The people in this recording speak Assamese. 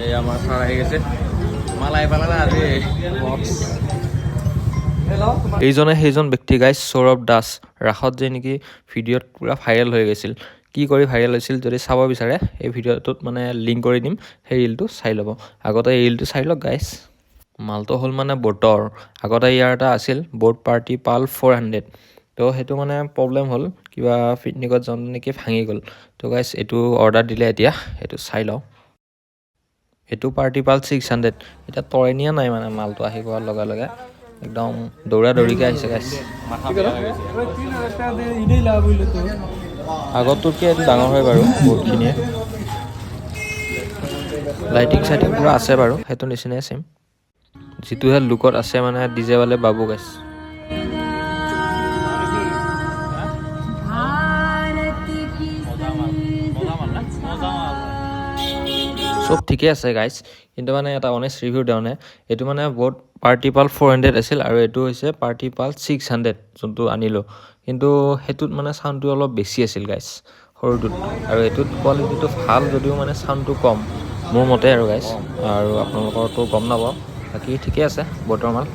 এই আমাৰ ফাৰ আহি গৈছে মালাই পালা না আজি এইজনে সেইজন ব্যক্তি গাইজ সৌৰভ দাস ৰাসত যে নেকি ভিডিঅ'ত পুৰা ভাইৰেল হৈ গৈছিল কি কৰি ভাইৰেল হৈছিল যদি চাব বিচাৰে এই ভিডিঅ'টোত মানে লিংক কৰি দিম সেই ৰিলটো চাই ল'ব আগতে এই ৰিলটো চাই লওক গাইজ মালটো হ'ল মানে বটৰ আগতে ইয়াৰ এটা আছিল বট পাৰ্টি পাল 400 তো সেইটো মানে প্ৰব্লেম হ'ল কিবা পিকনিকত যাওঁতে নেকি ভাঙি গ'ল তো গাইজ এইটো অৰ্ডাৰ দিলে এতিয়া এইটো চাই লওঁ এইটো পাৰ্টি পাল 600 এতিয়া তৰেনিয়া নাই মানে মালটো আহি পোৱাৰ লগে লগে একদম দৌৰা দৌৰিকে আহিছে গাইজ আগতটোতকৈ এইটো ডাঙৰ হয় বাৰু বহুতখিনিয়ে লাইটিং চাইটিং পূৰা আছে বাৰু সেইটো নিচিনাই চেম যিটোহে লুকত আছে মানে ডিজে वाले বাবু গাইজ সব ঠিকে আছে গাইজ কিন্তু মানে এটা অনেষ্ট ৰিভিউ দিওঁনে এইটো মানে বহুত পাৰ্টি পাল 400 আছিল আৰু এইটো হৈছে পাৰ্টি পাল 600 যোনটো আনিলোঁ কিন্তু সেইটোত মানে চাউণ্ডটো অলপ বেছি আছিল গাইজ সৰুটোত আৰু এইটোত কোৱালিটিটো ভাল যদিও মানে চাউণ্ডটো কম মোৰ মতে আৰু গাইজ আৰু আপোনালোকৰতো গম নাপাওঁ বাকী ঠিকে আছে বৰ্তমান